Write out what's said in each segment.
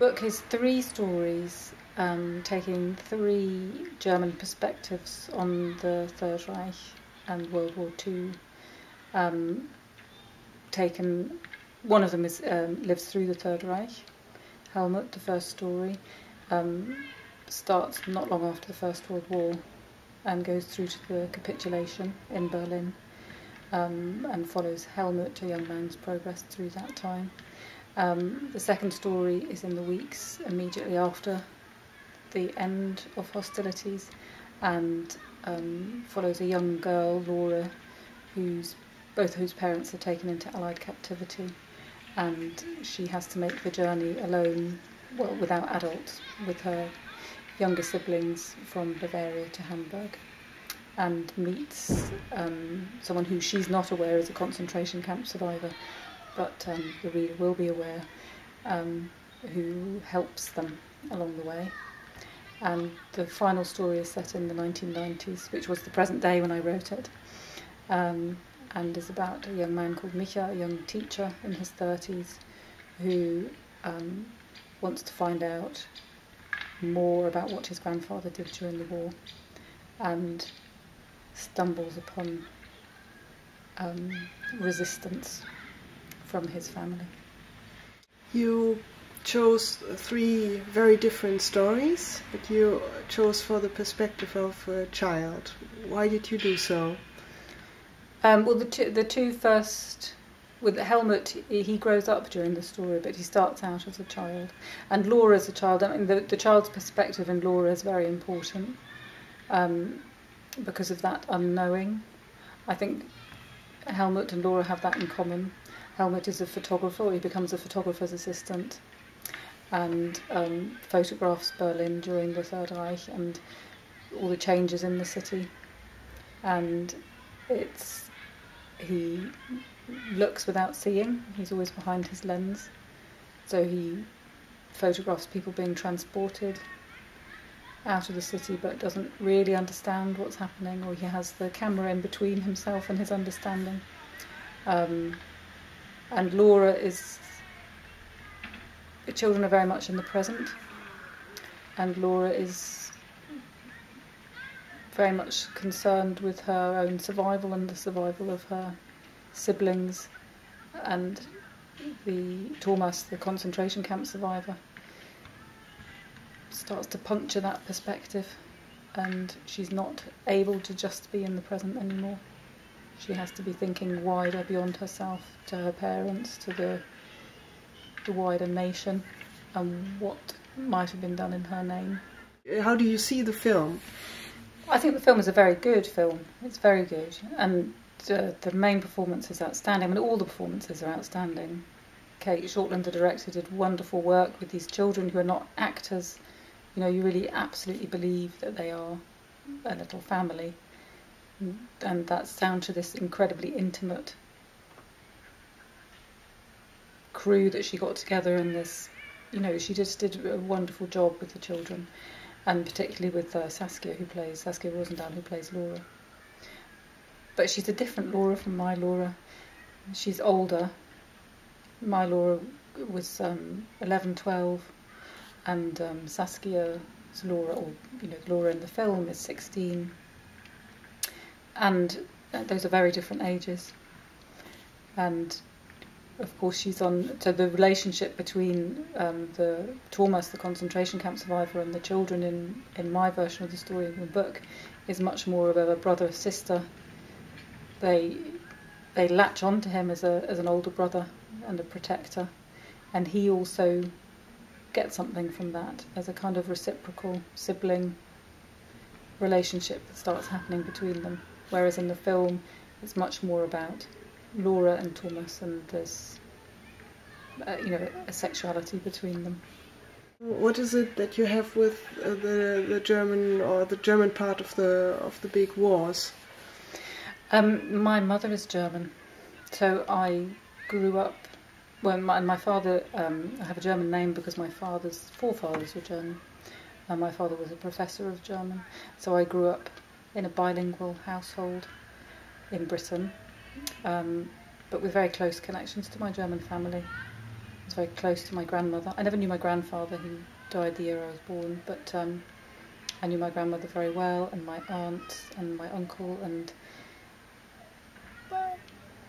book is three stories taking three German perspectives on the Third Reich and World War II. One of them is lives through the Third Reich. Helmut, the first story, starts not long after the First World War and goes through to the capitulation in Berlin, and follows Helmut, a young man's progress through that time. The second story is in the weeks immediately after the end of hostilities, and follows a young girl, Laura, both whose parents are taken into Allied captivity, and she has to make the journey alone, well, without adults, with her younger siblings from Bavaria to Hamburg, and meets someone who she's not aware is a concentration camp survivor, but the reader will be aware, who helps them along the way. And the final story is set in the 1990s, which was the present day when I wrote it, and is about a young man called Micha, a young teacher in his 30s, who wants to find out more about what his grandfather did during the war, and stumbles upon resistance from his family. You chose three very different stories, but you chose for the perspective of a child. Why did you do so? Well, the two first, with Helmut, he grows up during the story, but he starts out as a child. And Laura as a child, I mean, the child's perspective in Laura is very important because of that unknowing. I think Helmut and Laura have that in common. Helmut is a photographer, or he becomes a photographer's assistant, and photographs Berlin during the Third Reich and all the changes in the city. And he looks without seeing. He's always behind his lens, so he photographs people being transported out of the city but doesn't really understand what's happening, or he has the camera in between himself and his understanding. And Laura is... The children are very much in the present, and Laura is very much concerned with her own survival and the survival of her siblings, and Thomas, the concentration camp survivor, starts to puncture that perspective, and she's not able to just be in the present anymore. She has to be thinking wider beyond herself, to her parents, to the wider nation, and what might have been done in her name. How do you see the film? I think the film is a very good film. It's very good, and the main performance is outstanding. I mean, all the performances are outstanding. Kate Shortland, the director, did wonderful work with these children who are not actors. You know, you really absolutely believe that they are a little family, and that's down to this incredibly intimate crew that she got together in this. You know, she just did a wonderful job with the children, and particularly with Saskia Rosendahl, who plays Laura. But she's a different Laura from my Laura. She's older. My Laura was 11, 12, and Saskia's Laura, or Laura in the film, is 16. And those are very different ages. And of course she's on, so the relationship between the Thomas, the concentration camp survivor, and the children in my version of the story in the book is much more of a brother-sister. They latch on to him as an older brother and a protector, and he also gets something from that as a kind of reciprocal sibling relationship that starts happening between them. Whereas in the film, it's much more about Laura and Thomas, and there's a sexuality between them. What is it that you have with the German, or the German part of the big wars? My mother is German, so I grew up. Well, my father, I have a German name because my father's forefathers were German, and my father was a professor of German. So I grew up in a bilingual household in Britain, but with very close connections to my German family. I was very close to my grandmother. I never knew my grandfather, who died the year I was born, but I knew my grandmother very well, and my aunt and my uncle, and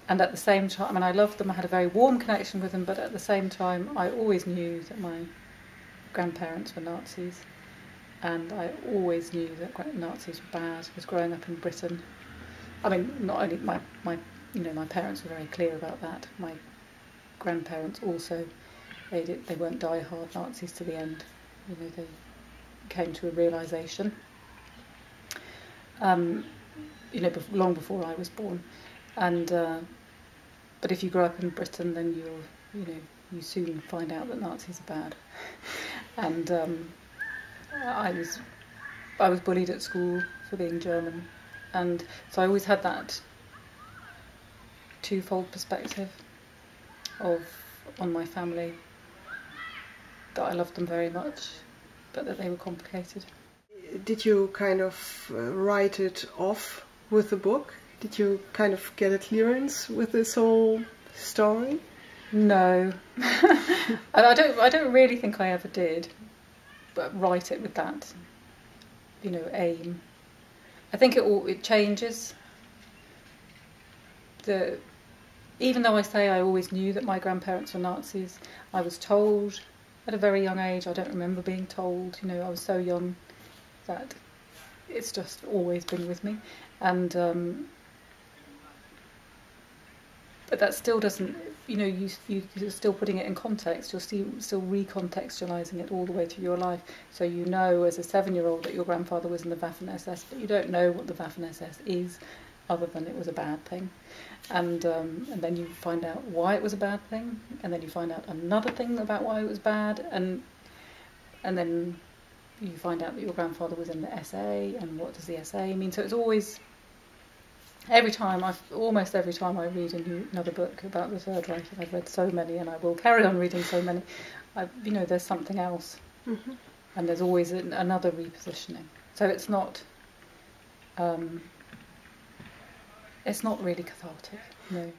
at the same time, I mean, I loved them. I had a very warm connection with them, but at the same time, I always knew that my grandparents were Nazis, and I always knew that Nazis were bad. I was growing up in Britain. I mean, not only my my parents were very clear about that. My grandparents also, they weren't die-hard Nazis to the end. You know, they came to a realisation. Long before I was born, and but if you grow up in Britain, then you soon find out that Nazis are bad. And I was bullied at school for being German, and so I always had that twofold perspective on my family, that I loved them very much, but that they were complicated. Did you kind of write it off with the book? Did you kind of get a clearance with this whole story? No, I don't really think I ever did, but write it with that, aim. I think it changes. Even though I say I always knew that my grandparents were Nazis, I was told at a very young age. I don't remember being told. I was so young that it's just always been with me, and but that still doesn't. You're still putting it in context. You're still recontextualising it all the way through your life. So as a 7-year-old that your grandfather was in the Waffen-SS, but you don't know what the Waffen-SS is, other than it was a bad thing. And then you find out why it was a bad thing, and then you find out another thing about why it was bad, and then you find out that your grandfather was in the SA, and what does the SA mean? So it's always, almost every time I read another book about the Third Reich, and I've read so many, and I will carry on reading so many, there's something else, and there's always another repositioning. So it's not really cathartic, no.